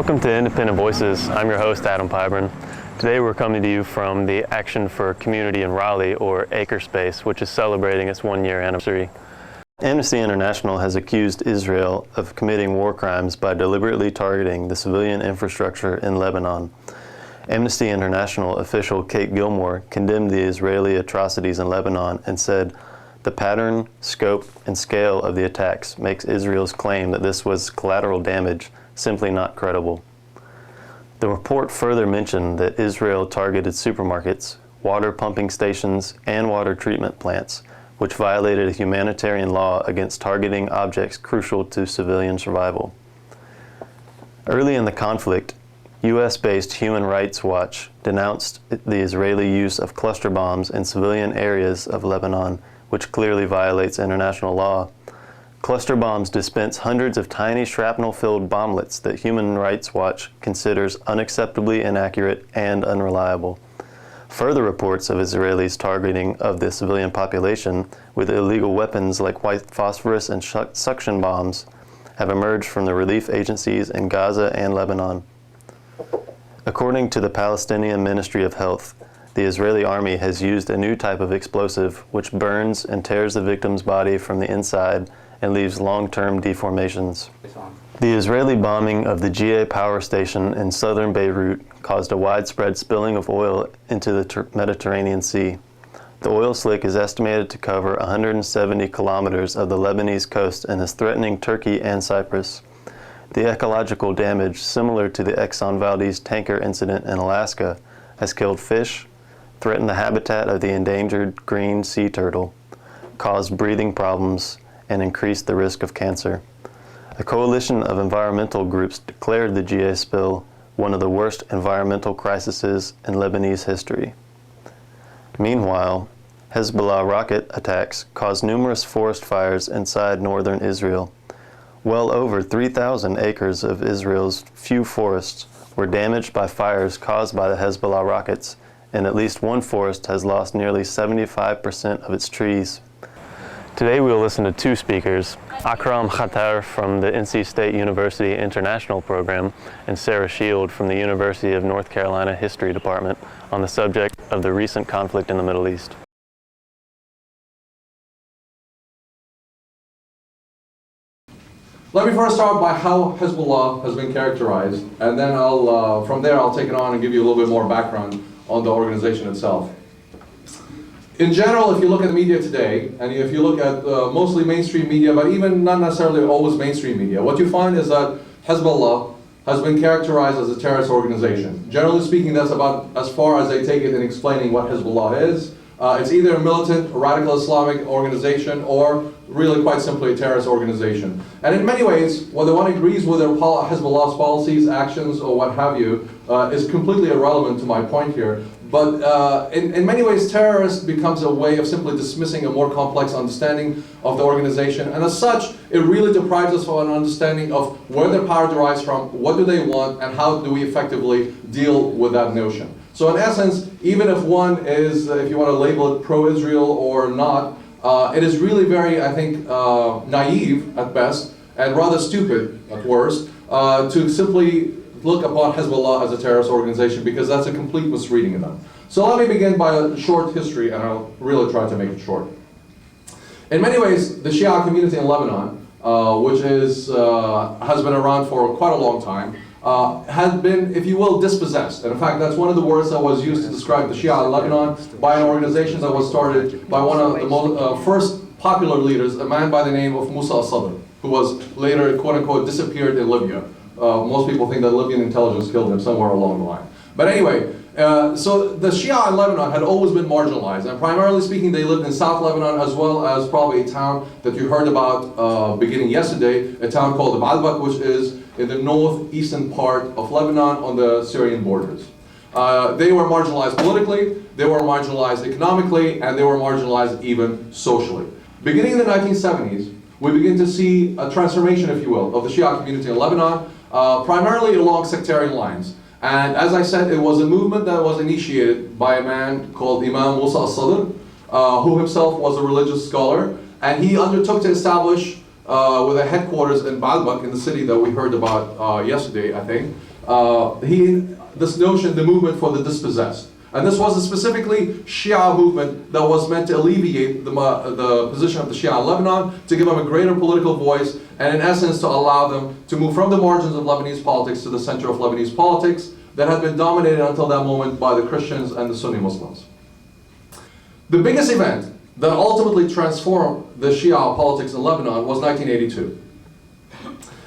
Welcome to Independent Voices. I'm your host, Adam Pyburn. Today we're coming to you from the Action for Community in Raleigh, or Acrespace, which is celebrating its one-year anniversary. Amnesty International has accused Israel of committing war crimes by deliberately targeting the civilian infrastructure in Lebanon. Amnesty International official Kate Gilmore condemned the Israeli atrocities in Lebanon and said, "The pattern, scope, and scale of the attacks makes Israel's claim that this was collateral damage simply not credible." The report further mentioned that Israel targeted supermarkets, water pumping stations, and water treatment plants, which violated a humanitarian law against targeting objects crucial to civilian survival. Early in the conflict, U.S.-based Human Rights Watch denounced the Israeli use of cluster bombs in civilian areas of Lebanon, which clearly violates international law. Cluster bombs dispense hundreds of tiny shrapnel-filled bomblets that Human Rights Watch considers unacceptably inaccurate and unreliable. Further reports of Israelis targeting of the civilian population with illegal weapons like white phosphorus and suction bombs have emerged from the relief agencies in Gaza and Lebanon. According to the Palestinian Ministry of Health, the Israeli army has used a new type of explosive which burns and tears the victim's body from the inside and leaves long-term deformations. The Israeli bombing of the GA power station in southern Beirut caused a widespread spilling of oil into the Mediterranean Sea. The oil slick is estimated to cover 170 kilometers of the Lebanese coast and is threatening Turkey and Cyprus. The ecological damage, similar to the Exxon Valdez tanker incident in Alaska, has killed fish, threatened the habitat of the endangered green sea turtle, caused breathing problems, and increased the risk of cancer. A coalition of environmental groups declared the GA spill one of the worst environmental crises in Lebanese history. Meanwhile, Hezbollah rocket attacks caused numerous forest fires inside northern Israel. Well over 3,000 acres of Israel's few forests were damaged by fires caused by the Hezbollah rockets, and at least one forest has lost nearly 75% of its trees. Today we will listen to two speakers, Akram Khatar from the NC State University International Program and Sarah Shield from the University of North Carolina History Department on the subject of the recent conflict in the Middle East. Let me first start by how Hezbollah has been characterized, and then from there I'll take it on and give you a little bit more background on the organization itself. In general, if you look at the media today, and if you look at mostly mainstream media, but even not necessarily always mainstream media, what you find is that Hezbollah has been characterized as a terrorist organization. Generally speaking, that's about as far as they take it in explaining what Hezbollah is. It's either a militant, radical Islamic organization, or really quite simply a terrorist organization. And in many ways, whether one agrees with Hezbollah's policies, actions, or what have you, is completely irrelevant to my point here. But in many ways, terrorist becomes a way of simply dismissing a more complex understanding of the organization. And as such, it really deprives us of an understanding of where their power derives from, what do they want, and how do we effectively deal with that notion. So in essence, even if one is, if you want to label it pro-Israel or not, it is really very, I think, naive at best, and rather stupid at worst, to simply look upon Hezbollah as a terrorist organization, because that's a complete misreading of them. So let me begin by a short history, and I'll really try to make it short. In many ways, the Shia community in Lebanon, which has been around for quite a long time, had been, if you will, dispossessed. And in fact, that's one of the words that was used to describe the Shia in Lebanon by an organization that was started by one of the first popular leaders, a man by the name of Musa al-Sadr, who was later, quote-unquote, disappeared in Libya. Most people think that Libyan intelligence killed him somewhere along the line. But anyway, so the Shia in Lebanon had always been marginalized, and primarily speaking, they lived in South Lebanon, as well as probably a town that you heard about beginning yesterday, a town called Baalbek, which is in the northeastern part of Lebanon on the Syrian borders. They were marginalized politically, they were marginalized economically, and they were marginalized even socially. Beginning in the 1970s, we begin to see a transformation, if you will, of the Shia community in Lebanon, primarily along sectarian lines. And as I said, it was a movement that was initiated by a man called Imam Musa al-Sadr, who himself was a religious scholar, and he undertook to establish with a headquarters in Baalbek, in the city that we heard about yesterday, I think, this notion, the movement for the dispossessed. And this was a specifically Shia movement that was meant to alleviate the position of the Shia in Lebanon, to give them a greater political voice, and in essence to allow them to move from the margins of Lebanese politics to the center of Lebanese politics that had been dominated until that moment by the Christians and the Sunni Muslims. The biggest event that ultimately transformed the Shia politics in Lebanon was 1982.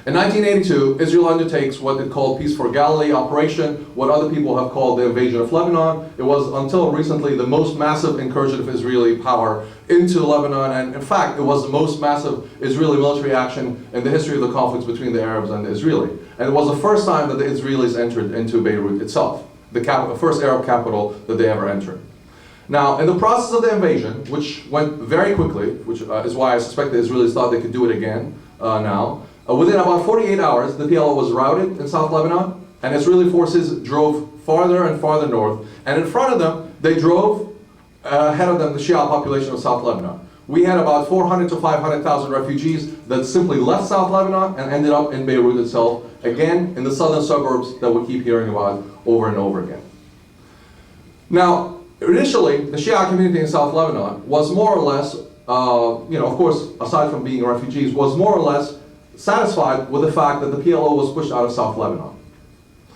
In 1982, Israel undertakes what it called Peace for Galilee operation, what other people have called the invasion of Lebanon. It was until recently the most massive incursion of Israeli power into Lebanon, and in fact, it was the most massive Israeli military action in the history of the conflicts between the Arabs and the Israeli. And it was the first time that the Israelis entered into Beirut itself, the first Arab capital that they ever entered. Now, in the process of the invasion, which went very quickly, which is why I suspect the Israelis thought they could do it again now, within about 48 hours, the PLO was routed in South Lebanon, and Israeli forces drove farther and farther north, and in front of them, they drove ahead of them the Shia population of South Lebanon. We had about 400 to 500,000 refugees that simply left South Lebanon and ended up in Beirut itself, again, in the southern suburbs that we keep hearing about over and over again. Now, initially, the Shia community in South Lebanon was more or less, of course, aside from being refugees, was more or less satisfied with the fact that the PLO was pushed out of South Lebanon.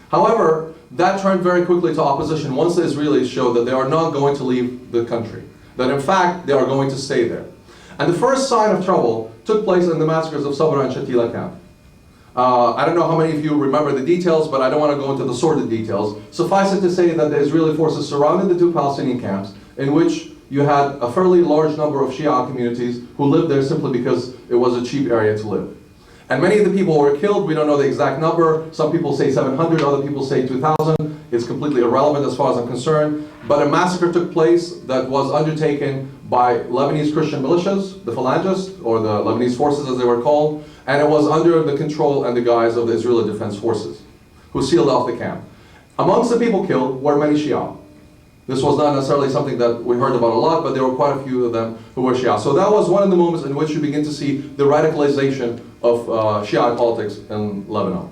However, that turned very quickly to opposition once the Israelis showed that they are not going to leave the country, that in fact they are going to stay there. And the first sign of trouble took place in the massacres of Sabra and Shatila camp. I don't know how many of you remember the details, but I don't want to go into the sordid details. Suffice it to say that the Israeli forces surrounded the two Palestinian camps, in which you had a fairly large number of Shia communities who lived there simply because it was a cheap area to live. And many of the people were killed. We don't know the exact number. Some people say 700, other people say 2,000. It's completely irrelevant as far as I'm concerned. But a massacre took place that was undertaken by Lebanese Christian militias, the Phalangists, or the Lebanese forces as they were called, and it was under the control and the guise of the Israeli Defense Forces, who sealed off the camp. Amongst the people killed were many Shia. This was not necessarily something that we heard about a lot, but there were quite a few of them who were Shia. So that was one of the moments in which you begin to see the radicalization of Shia politics in Lebanon.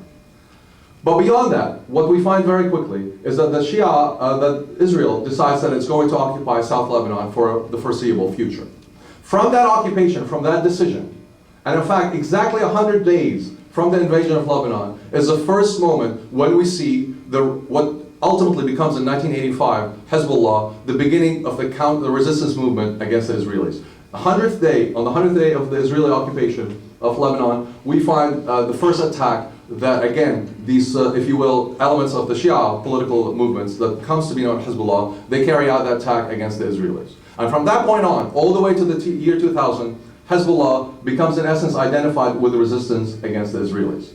But beyond that, what we find very quickly is that that Israel decides that it's going to occupy South Lebanon for the foreseeable future. From that occupation, from that decision, and in fact, exactly 100 days from the invasion of Lebanon is the first moment when we see what ultimately becomes in 1985, Hezbollah, the beginning of the resistance movement against the Israelis. On the 100th day of the Israeli occupation of Lebanon, we find the first attack that, again, these, if you will, elements of the Shia political movements that comes to be known as Hezbollah, they carry out that attack against the Israelis. And from that point on, all the way to the year 2000, Hezbollah becomes in essence identified with the resistance against the Israelis.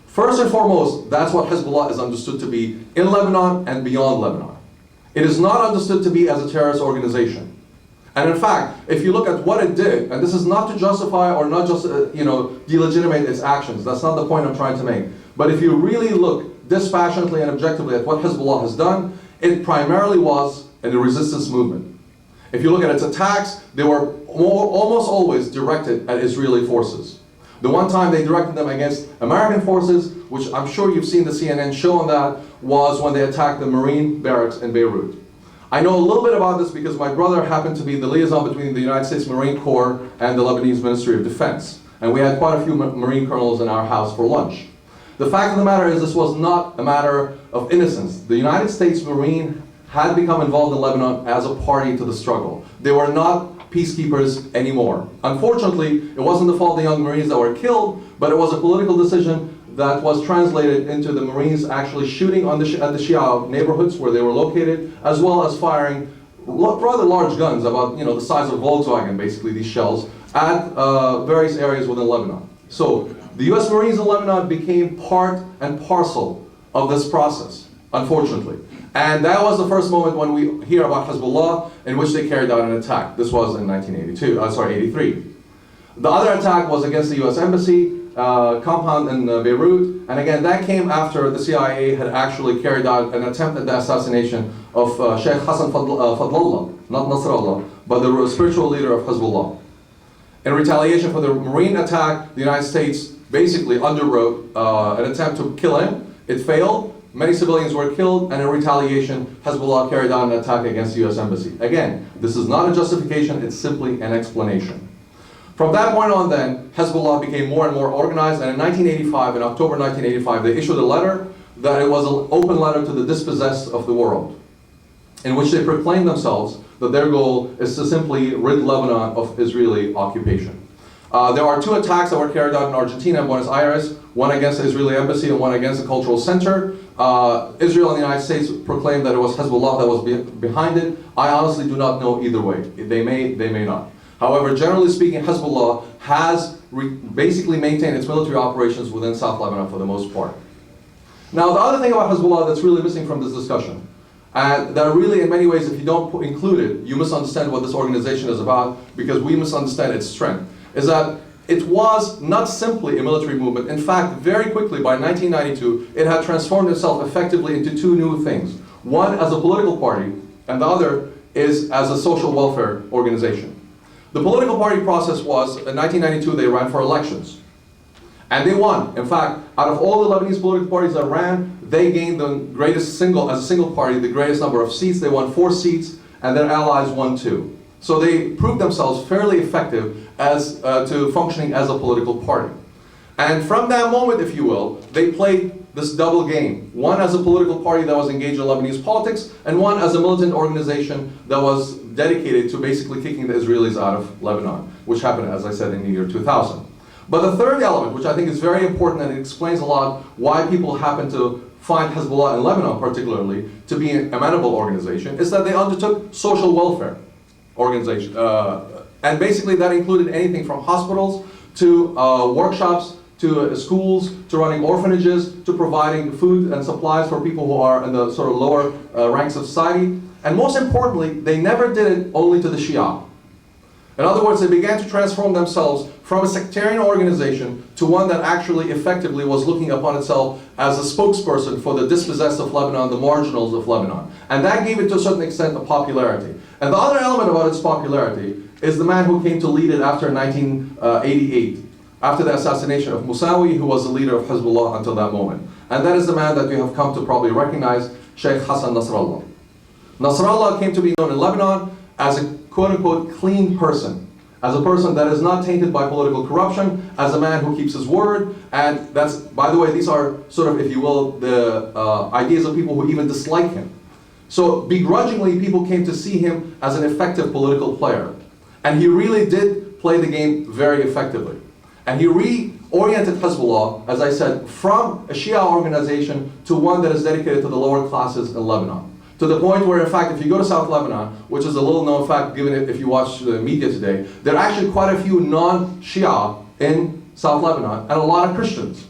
First and foremost, that's what Hezbollah is understood to be in Lebanon and beyond Lebanon. It is not understood to be as a terrorist organization. And in fact, if you look at what it did, and this is not to justify or not just delegitimate its actions, that's not the point I'm trying to make. But if you really look dispassionately and objectively at what Hezbollah has done, it primarily was in the resistance movement. If you look at its attacks, they were almost always directed at Israeli forces. The one time they directed them against American forces, which I'm sure you've seen the CNN show on that, was when they attacked the Marine barracks in Beirut. I know a little bit about this because my brother happened to be the liaison between the United States Marine Corps and the Lebanese Ministry of Defense. And we had quite a few Marine colonels in our house for lunch. The fact of the matter is this was not a matter of innocence. The United States Marine had become involved in Lebanon as a party to the struggle. They were not peacekeepers anymore. Unfortunately, it wasn't the fault of the young Marines that were killed, but it was a political decision that was translated into the Marines actually shooting at the Shia neighborhoods where they were located, as well as firing rather large guns, about the size of Volkswagen, basically these shells, at various areas within Lebanon. So the US Marines in Lebanon became part and parcel of this process, unfortunately. And that was the first moment when we hear about Hezbollah, in which they carried out an attack. This was in 83. The other attack was against the US Embassy compound in Beirut, and again, that came after the CIA had actually carried out an attempt at the assassination of Sheikh Hassan Fadlallah, not Nasrallah, but the spiritual leader of Hezbollah. In retaliation for the Marine attack, the United States basically underwrote an attempt to kill him. It failed. many civilians were killed, and in retaliation, Hezbollah carried out an attack against the US Embassy. Again, this is not a justification, it's simply an explanation. From that point on then, Hezbollah became more and more organized, and in 1985, in October 1985, they issued a letter that it was an open letter to the dispossessed of the world, in which they proclaimed themselves that their goal is to simply rid Lebanon of Israeli occupation. There are two attacks that were carried out in Argentina and Buenos Aires, one against the Israeli embassy and one against the cultural center. Israel and the United States proclaimed that it was Hezbollah that was behind it. I honestly do not know either way. They may not. However, generally speaking, Hezbollah has basically maintained its military operations within South Lebanon for the most part. Now, the other thing about Hezbollah that's really missing from this discussion, and that really in many ways, if you don't include it, you misunderstand what this organization is about, because we misunderstand its strength, is that it was not simply a military movement. In fact, very quickly, by 1992, it had transformed itself effectively into two new things. One as a political party, and the other is as a social welfare organization. The political party process was, in 1992, they ran for elections. And they won. In fact, out of all the Lebanese political parties that ran, they gained the greatest as a single party, the greatest number of seats. They won 4 seats, and their allies won 2. So they proved themselves fairly effective as to functioning as a political party. And from that moment, if you will, they played this double game. One as a political party that was engaged in Lebanese politics, and one as a militant organization that was dedicated to basically kicking the Israelis out of Lebanon, which happened, as I said, in the year 2000. But the third element, which I think is very important, and it explains a lot why people happen to find Hezbollah in Lebanon particularly to be an amenable organization, is that they undertook social welfare organization. And basically that included anything from hospitals to workshops, to schools, to running orphanages, to providing food and supplies for people who are in the sort of lower ranks of society. And most importantly, they never did it only to the Shia. In other words, they began to transform themselves from a sectarian organization to one that actually effectively was looking upon itself as a spokesperson for the dispossessed of Lebanon, the marginals of Lebanon. And that gave it to a certain extent a popularity. And the other element about its popularity is the man who came to lead it after 1988, after the assassination of Musawi, who was the leader of Hezbollah until that moment. And that is the man that you have come to probably recognize, Sheikh Hassan Nasrallah. Nasrallah came to be known in Lebanon as a quote-unquote clean person, as a person that is not tainted by political corruption, as a man who keeps his word. And that's, by the way, these are sort of, if you will, the ideas of people who even dislike him. So begrudgingly, people came to see him as an effective political player. And he really did play the game very effectively. And he reoriented Hezbollah, as I said, from a Shia organization to one that is dedicated to the lower classes in Lebanon. To the point where, in fact, if you go to South Lebanon, which is a little known fact given if you watch the media today, there are actually quite a few non-Shia in South Lebanon, and a lot of Christians.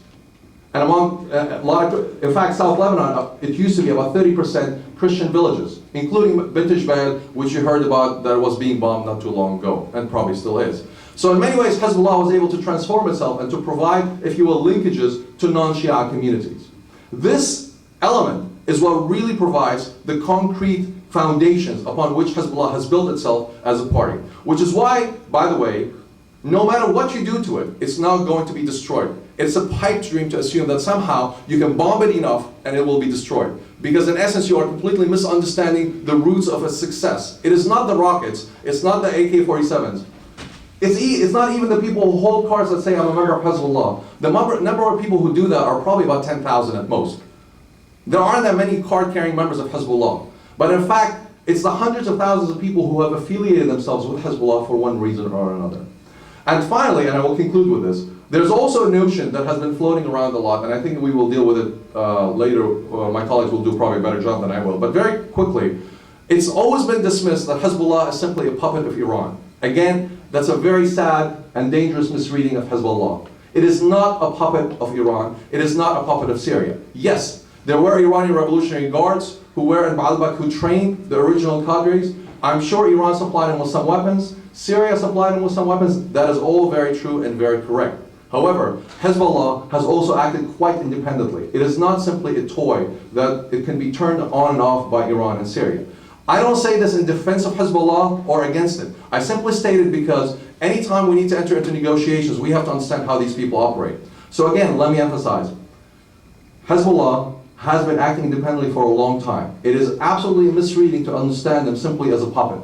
And among in fact, South Lebanon, it used to be about 30% Christian villages, including Bint Jbeil, which you heard about that was being bombed not too long ago, and probably still is. So in many ways, Hezbollah was able to transform itself and to provide, if you will, linkages to non-Shia communities. This element is what really provides the concrete foundations upon which Hezbollah has built itself as a party. Which is why, by the way, no matter what you do to it, it's not going to be destroyed. It's a pipe dream to assume that somehow you can bomb it enough and it will be destroyed. Because in essence, you are completely misunderstanding the roots of its success. It is not the rockets, it's not the AK-47s. It's not even the people who hold cards that say, I'm a member of Hezbollah. The number of people who do that are probably about 10,000 at most. There aren't that many card-carrying members of Hezbollah. But in fact, it's the hundreds of thousands of people who have affiliated themselves with Hezbollah for one reason or another. And finally, and I will conclude with this, there's also a notion that has been floating around a lot, and I think we will deal with it later. My colleagues will do probably a better job than I will. But very quickly, it's always been dismissed that Hezbollah is simply a puppet of Iran. Again, that's a very sad and dangerous misreading of Hezbollah. It is not a puppet of Iran. It is not a puppet of Syria. Yes, there were Iranian Revolutionary Guards who were in Baalbek who trained the original cadres. I'm sure Iran supplied them with some weapons. Syria supplied them with some weapons. That is all very true and very correct. However, Hezbollah has also acted quite independently. It is not simply a toy that it can be turned on and off by Iran and Syria. I don't say this in defense of Hezbollah or against it. I simply state it because anytime we need to enter into negotiations, we have to understand how these people operate. So again, let me emphasize, Hezbollah has been acting independently for a long time. It is absolutely misleading to understand them simply as a puppet.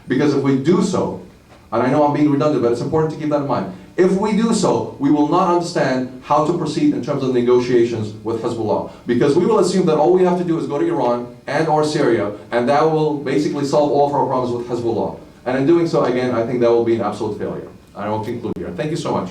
Because if we do so, and I know I'm being redundant, but it's important to keep that in mind. If we do so, we will not understand how to proceed in terms of negotiations with Hezbollah. Because we will assume that all we have to do is go to Iran and or Syria, and that will basically solve all of our problems with Hezbollah. And in doing so, again, I think that will be an absolute failure. And I will conclude here. Thank you so much.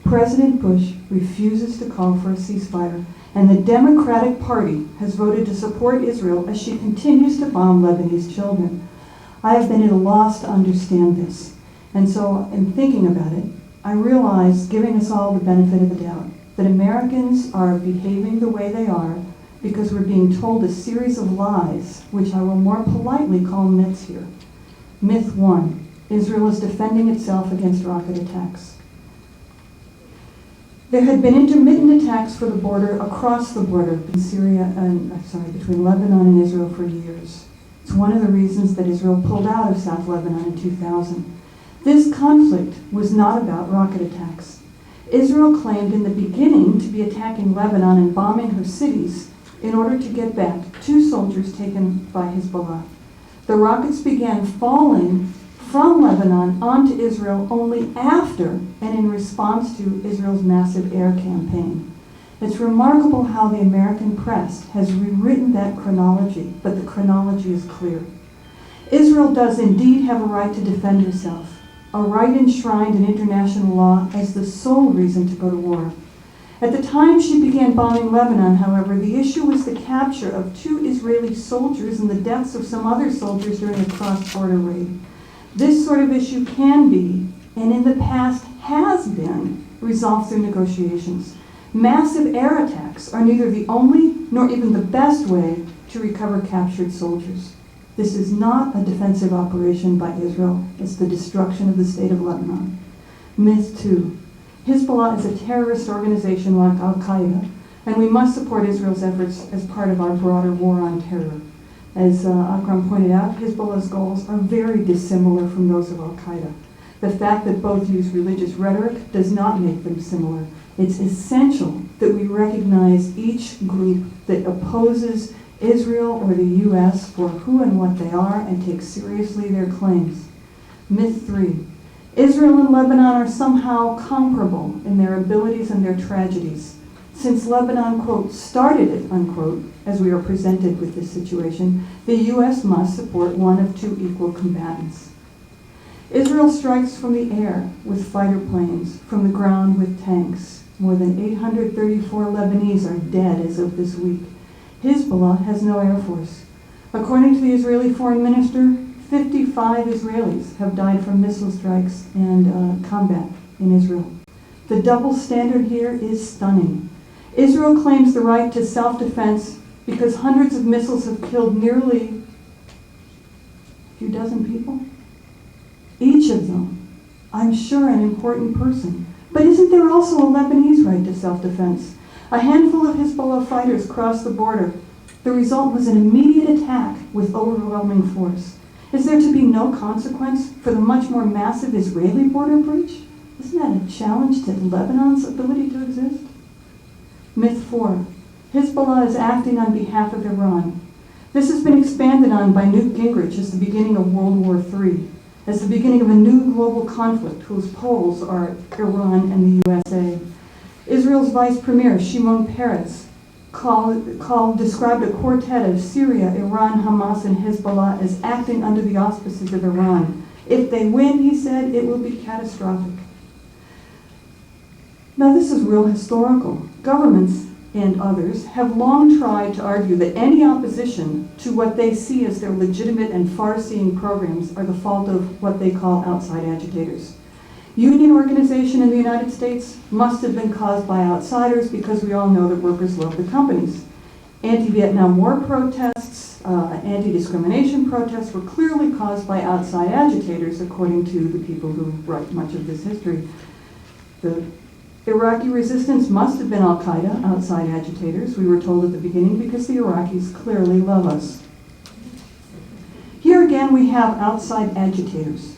President Bush refuses to call for a ceasefire, and the Democratic Party has voted to support Israel as she continues to bomb Lebanese children. I have been at a loss to understand this, and so in thinking about it, I realize, giving us all the benefit of the doubt, that Americans are behaving the way they are because we're being told a series of lies, which I will more politely call myths here. Myth 1, Israel is defending itself against rocket attacks. There had been intermittent attacks for the border, across the border, in Syria and, between Lebanon and Israel for years. It's one of the reasons that Israel pulled out of South Lebanon in 2000. This conflict was not about rocket attacks. Israel claimed in the beginning to be attacking Lebanon and bombing her cities in order to get back 2 soldiers taken by Hezbollah. The rockets began falling from Lebanon onto Israel only after and in response to Israel's massive air campaign. It's remarkable how the American press has rewritten that chronology, but the chronology is clear. Israel does indeed have a right to defend herself, a right enshrined in international law as the sole reason to go to war. At the time she began bombing Lebanon, however, the issue was the capture of 2 Israeli soldiers and the deaths of some other soldiers during a cross-border raid. This sort of issue can be, and in the past has been, resolved through negotiations. Massive air attacks are neither the only nor even the best way to recover captured soldiers. This is not a defensive operation by Israel. It's the destruction of the state of Lebanon. Myth 2. Hezbollah is a terrorist organization like Al-Qaeda, and we must support Israel's efforts as part of our broader war on terror. As Akram pointed out, Hezbollah's goals are very dissimilar from those of Al-Qaeda. The fact that both use religious rhetoric does not make them similar. It's essential that we recognize each group that opposes Israel or the U.S. for who and what they are and take seriously their claims. Myth 3. Israel and Lebanon are somehow comparable in their abilities and their tragedies. Since Lebanon, quote, started it, unquote, as we are presented with this situation, the U.S. must support one of 2 equal combatants. Israel strikes from the air with fighter planes, from the ground with tanks. More than 834 Lebanese are dead as of this week. Hezbollah has no air force. According to the Israeli foreign minister, 55 Israelis have died from missile strikes and combat in Israel. The double standard here is stunning. Israel claims the right to self-defense because hundreds of missiles have killed nearly a few dozen people. Each of them, I'm sure, an important person. But isn't there also a Lebanese right to self-defense? A handful of Hezbollah fighters crossed the border. The result was an immediate attack with overwhelming force. Is there to be no consequence for the much more massive Israeli border breach? Isn't that a challenge to Lebanon's ability to exist? Myth 4. Hezbollah is acting on behalf of Iran. This has been expanded on by Newt Gingrich as the beginning of World War III, as the beginning of a new global conflict whose poles are Iran and the USA. Israel's Vice Premier, Shimon Peres, described a quartet of Syria, Iran, Hamas, and Hezbollah as acting under the auspices of Iran. If they win, he said, it will be catastrophic. Now this is real historical. Governments and others have long tried to argue that any opposition to what they see as their legitimate and far-seeing programs are the fault of what they call outside agitators. Union organization in the United States must have been caused by outsiders because we all know that workers love the companies. Anti-Vietnam War protests, anti-discrimination protests were clearly caused by outside agitators, according to the people who write much of this history. The Iraqi resistance must have been Al-Qaeda, outside agitators, we were told at the beginning, because the Iraqis clearly love us. Here again we have outside agitators.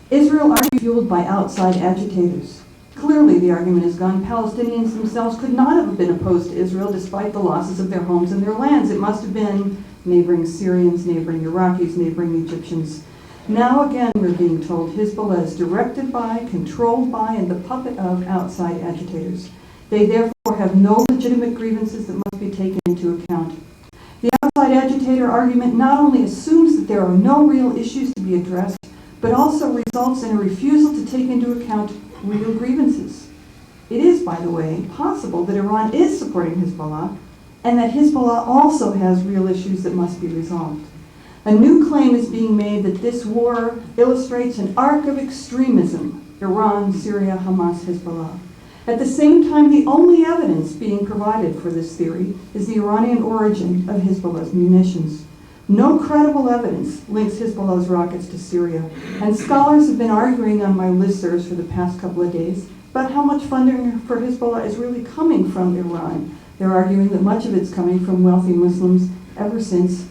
Israel are fueled by outside agitators. Clearly, the argument has gone, Palestinians themselves could not have been opposed to Israel despite the losses of their homes and their lands. It must have been neighboring Syrians, neighboring Iraqis, neighboring Egyptians. Now again, we're being told Hezbollah is directed by, controlled by, and the puppet of outside agitators. They therefore have no legitimate grievances that must be taken into account. The outside agitator argument not only assumes that there are no real issues to be addressed, but also results in a refusal to take into account real grievances. It is, by the way, possible that Iran is supporting Hezbollah, and that Hezbollah also has real issues that must be resolved. A new claim is being made that this war illustrates an arc of extremism: Iran, Syria, Hamas, Hezbollah. At the same time, the only evidence being provided for this theory is the Iranian origin of Hezbollah's munitions. No credible evidence links Hezbollah's rockets to Syria, and scholars have been arguing on my listservs for the past couple of days about how much funding for Hezbollah is really coming from Iran. They're arguing that much of it's coming from wealthy Muslims ever since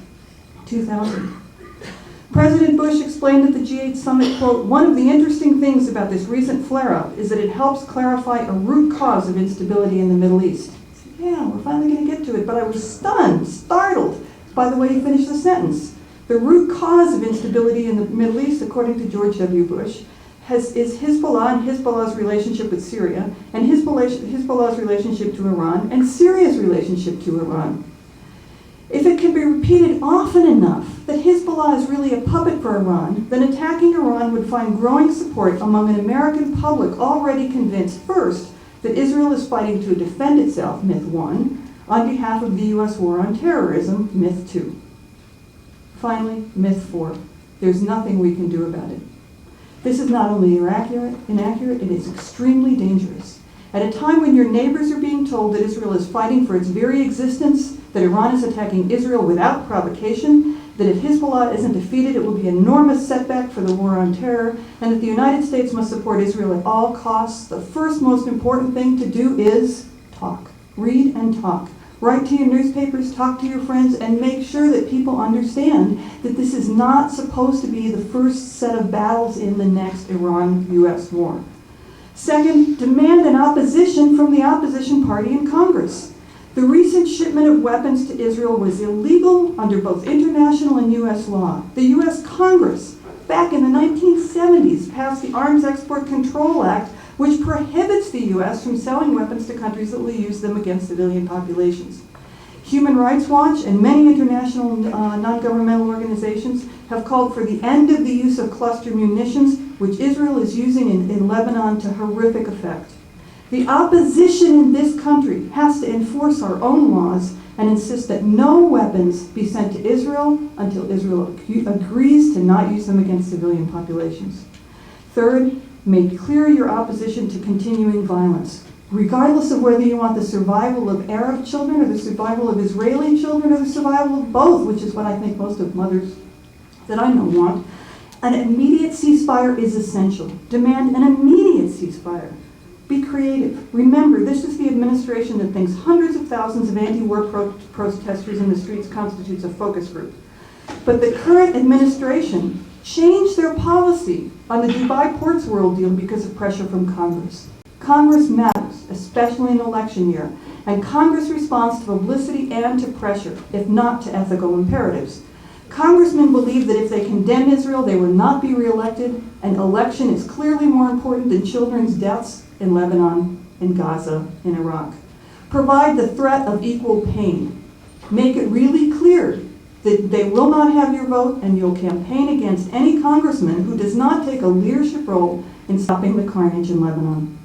2000. President Bush explained at the G8 summit, quote, "One of the interesting things about this recent flare-up is that it helps clarify a root cause of instability in the Middle East." I said, yeah, we're finally going to get to it, but I was stunned, startled by the way he finished the sentence. The root cause of instability in the Middle East, according to George W. Bush, is Hezbollah and Hezbollah's relationship with Syria, and Hezbollah's relationship to Iran, and Syria's relationship to Iran. If it can be repeated often enough that Hezbollah is really a puppet for Iran, then attacking Iran would find growing support among an American public already convinced, first, that Israel is fighting to defend itself, myth one, on behalf of the U.S. war on terrorism, myth two. Finally, myth four, there's nothing we can do about it. This is not only inaccurate, it is extremely dangerous. At a time when your neighbors are being told that Israel is fighting for its very existence, that Iran is attacking Israel without provocation, that if Hezbollah isn't defeated, it will be an enormous setback for the war on terror, and that the United States must support Israel at all costs, the first most important thing to do is talk. Read and talk. Write to your newspapers, talk to your friends, and make sure that people understand that this is not supposed to be the first set of battles in the next Iran-US war. Second, demand an opposition from the opposition party in Congress. The recent shipment of weapons to Israel was illegal under both international and U.S. law. The U.S. Congress, back in the 1970s, passed the Arms Export Control Act, which prohibits the U.S. from selling weapons to countries that will use them against civilian populations. Human Rights Watch and many international non-governmental organizations have called for the end of the use of cluster munitions, which Israel is using in Lebanon to horrific effect. The opposition in this country has to enforce our own laws and insist that no weapons be sent to Israel until Israel agrees to not use them against civilian populations. Third, make clear your opposition to continuing violence, regardless of whether you want the survival of Arab children or the survival of Israeli children or the survival of both, which is what I think most of mothers that I know want. An immediate ceasefire is essential. Demand an immediate ceasefire. Be creative. Remember, this is the administration that thinks hundreds of thousands of anti-war protesters in the streets constitutes a focus group. But the current administration changed their policy on the Dubai Ports World deal because of pressure from Congress. Congress matters, especially in election year, and Congress responds to publicity and to pressure, if not to ethical imperatives. Congressmen believe that if they condemn Israel, they will not be reelected. An election is clearly more important than children's deaths in Lebanon, in Gaza, in Iraq. Provide the threat of equal pain. Make it really clear that they will not have your vote, and you'll campaign against any congressman who does not take a leadership role in stopping the carnage in Lebanon.